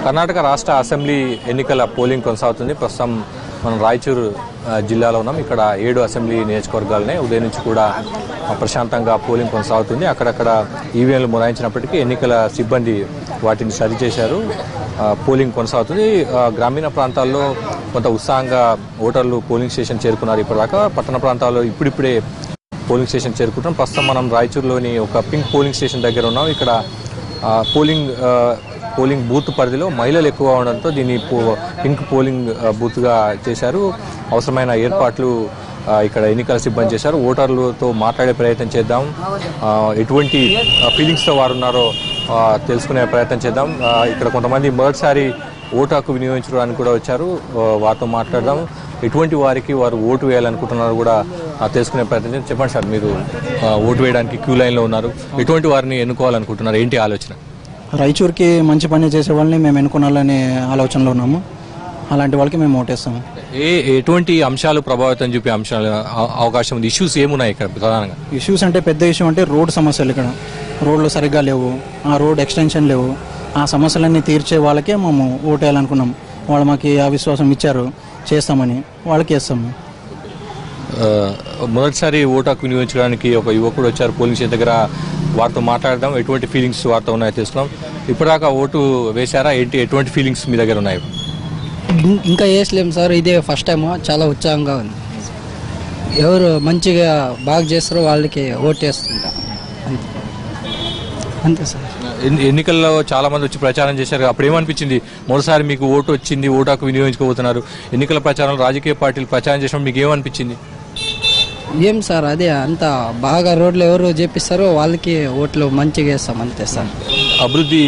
కర్ణాటక రాష్ట్ర అసెంబ్లీ ఎన్నికల పోలింగ్ కొనసాగుతుంది. ప్రస్తుతం మనం రాయచూరు జిల్లాలో ఉన్నాం. ఇక్కడ 7 అసెంబ్లీ నియోజకవర్గాలనే ఉదయం నుంచి కూడా ప్రశాంతంగా పోలింగ్ కొనసాగుతుంది. అక్కడక్కడ ఈవీఎంలు మొరాయించినప్పటికీ ఎన్నికల సిబ్బంది వాటిని సరిచేశారు. పోలింగ్ కొనసాగుతుంది. గ్రామీణ ప్రాంతాల్లో కొంత ఉత్సాహంగా ఓటర్లు పోలింగ్ స్టేషన్ చేరుకున్నారు. ఇప్పటిదాకా పట్టణ ప్రాంతాల్లో ఇప్పుడిప్పుడే పోలింగ్ స్టేషన్ చేరుకుంటాం. ప్రస్తుతం మనం రాయచూరులోని ఒక పింక్ పోలింగ్ స్టేషన్ దగ్గర ఉన్నాం. ఇక్కడ పోలింగ్ బూత్ పరిధిలో మహిళలు ఎక్కువ ఉండడంతో దీన్ని పింక్ పోలింగ్ బూత్గా చేశారు. అవసరమైన ఏర్పాట్లు ఇక్కడ ఎన్నికల సిబ్బంది చేశారు. ఓటర్లతో మాట్లాడే ప్రయత్నం చేద్దాం, ఎటువంటి ఫీలింగ్స్తో వారు ఉన్నారో తెలుసుకునే ప్రయత్నం చేద్దాం. ఇక్కడ కొంతమంది మొదటిసారి ఓటు హక్కు వినియోగించడానికి కూడా వచ్చారు. వారితో మాట్లాడదాం. ఎటువంటి వారికి వారు ఓటు వేయాలనుకుంటున్నారు కూడా తెలుసుకునే ప్రయత్నం చేద్దాం. చెప్పండి సార్, మీరు ఓటు వేయడానికి క్యూ లైన్లో ఉన్నారు. ఎటువంటి వారిని ఎన్నుకోవాలనుకుంటున్నారు? ఏంటి ఆలోచన? రాయచూరుకి మంచి పని చేసే వాళ్ళని మేము ఎన్నుకోవాలనే ఆలోచనలో ఉన్నాము. అలాంటి వాళ్ళకి మేము ఓటేస్తాము. ఎటువంటి అంశాలు ప్రభావితం చూపే అంశాలు అవకాశం ఉంది? ఇష్యూస్ ఏమున్నాయి ఇక్కడ ప్రధానంగా? ఇష్యూస్ అంటే పెద్ద ఇష్యూ అంటే రోడ్ సమస్యలు. ఇక్కడ రోడ్లు సరిగ్గా లేవు, ఆ రోడ్ ఎక్స్టెన్షన్ లేవు. ఆ సమస్యలన్నీ తీర్చే వాళ్ళకే మేము ఓటేయాలనుకున్నాం. వాళ్ళు మాకు ఆ విశ్వాసం ఇచ్చారు, చేస్తామని వాళ్ళకి వేస్తాము. మొదటిసారి ఓటు హక్కు వినియోగించడానికి ఒక యువకుడు వచ్చారు పోలింగ్ స్టేషన్ దగ్గర. వారితో మాట్లాడదాం, ఎటువంటి ఫీలింగ్స్ వారితో ఉన్నాయో తెలుసుకున్నాం. ఇప్పటిదాకా ఓటు వేశారా? ఎటువంటి ఫీలింగ్స్ మీ దగ్గర ఉన్నాయి? ఇంకా వేసలేము సార్, ఇదే ఫస్ట్ టైం. చాలా ఉత్సాహంగా ఉంది. ఎవరు మంచిగా బాగా చేస్తారో వాళ్ళకి ఓటు వేస్తుంటా, అంతే సార్. ఎన్నికల్లో చాలా మంది వచ్చి ప్రచారం చేశారు. అప్పుడు ఏమనిపించింది? మొదటిసారి మీకు ఓటు వచ్చింది, ఓటు హక్కు వినియోగించుకోబోతున్నారు. ఎన్నికల ప్రచారంలో రాజకీయ పార్టీలు ప్రచారం చేసినప్పుడు మీకు ఏమనిపించింది? ఏం సార్, అదే అంత బాగా రోడ్లు ఎవరు చేపిస్తారో వాళ్ళకి ఓట్లు మంచిగా వేస్తాం, అంతే సార్. అభివృద్ధి,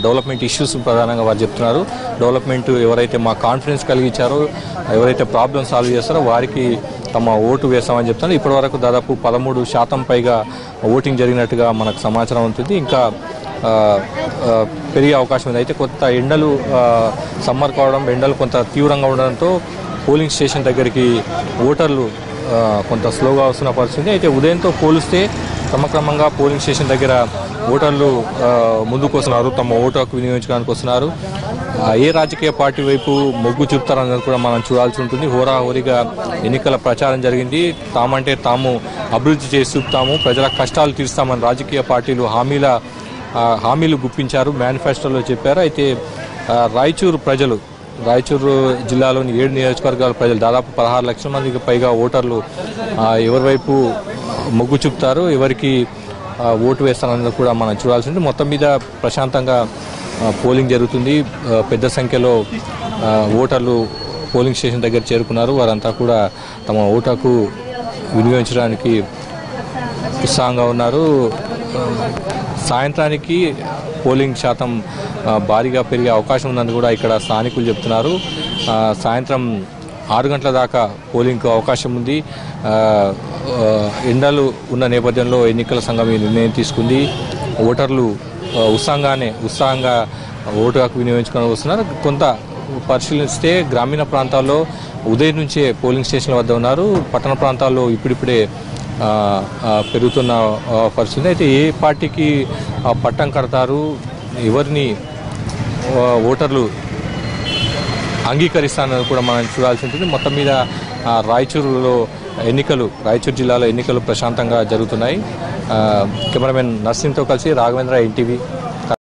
డెవలప్మెంట్ ఇష్యూస్ ప్రధానంగా వారు చెప్తున్నారు. డెవలప్మెంట్ ఎవరైతే మా కాన్ఫిడెన్స్ కలిగించారో, ఎవరైతే ప్రాబ్లమ్ సాల్వ్ చేస్తారో వారికి తమ ఓటు వేస్తామని చెప్తున్నారు. ఇప్పటివరకు దాదాపు 13% పైగా ఓటింగ్ జరిగినట్టుగా మనకు సమాచారం ఉంటుంది. ఇంకా పెరిగే అవకాశం ఉంది. అయితే కొత్త ఎండలు, సమ్మర్ కావడం, ఎండలు కొంత తీవ్రంగా ఉండడంతో పోలింగ్ స్టేషన్ దగ్గరికి ఓటర్లు కొంత స్లోగా వస్తున్న పరిస్థితి. అయితే ఉదయంతో పోలిస్తే క్రమక్రమంగా పోలింగ్ స్టేషన్ దగ్గర ఓటర్లు ముందుకు వస్తున్నారు, తమ ఓటు హక్కు వినియోగించడానికి వస్తున్నారు. ఏ రాజకీయ పార్టీ వైపు మొగ్గు చూపుతారన్నది కూడా మనం చూడాల్సి ఉంటుంది. హోరాహోరీగా ఎన్నికల ప్రచారం జరిగింది. తామంటే తాము అభివృద్ధి చేసి చూపుతాము, ప్రజల కష్టాలు తీరుస్తామని రాజకీయ పార్టీలు హామీలు గుప్పించారు, మేనిఫెస్టోలో చెప్పారు. అయితే రాయచూరు జిల్లాలోని 7 నియోజకవర్గాల ప్రజలు, దాదాపు 16 లక్షల మందికి పైగా ఓటర్లు ఎవరి వైపు మొగ్గు చూపుతారు, ఎవరికి ఓటు వేస్తారన్నది కూడా మనం చూడాల్సి ఉంటుంది. మొత్తం మీద ప్రశాంతంగా పోలింగ్ జరుగుతుంది. పెద్ద సంఖ్యలో ఓటర్లు పోలింగ్ స్టేషన్ దగ్గర చేరుకున్నారు. వారంతా కూడా తమ ఓటు హక్కు వినియోగించడానికి ఉత్సాహంగా ఉన్నారు. సాయంత్రానికి పోలింగ్ శాతం భారీగా పెరిగే అవకాశం ఉందని కూడా ఇక్కడ స్థానికులు చెప్తున్నారు. సాయంత్రం 6 గంటల దాకా పోలింగ్కు అవకాశం ఉంది. ఎండలు ఉన్న నేపథ్యంలో ఎన్నికల సంఘం ఈ నిర్ణయం తీసుకుంది. ఓటర్లు ఉత్సాహంగా ఓటు హక్కు వినియోగించుకొని వస్తున్నారు. కొంత పరిశీలిస్తే గ్రామీణ ప్రాంతాల్లో ఉదయం నుంచే పోలింగ్ స్టేషన్ల వద్ద ఉన్నారు. పట్టణ ప్రాంతాల్లో ఇప్పుడిప్పుడే పెరుగుతున్న పరిస్థితి. అయితే ఏ పార్టీకి పట్టం కడతారు, ఎవరిని ఓటర్లు అంగీకరిస్తారని కూడా మనం చూడాల్సి ఉంటుంది. మొత్తం మీద రాయచూరు జిల్లాలో ఎన్నికలు ప్రశాంతంగా జరుగుతున్నాయి. కెమెరామెన్ నర్సింగ్తో కలిసి రాఘవేంద్ర, ఎన్టీవీ.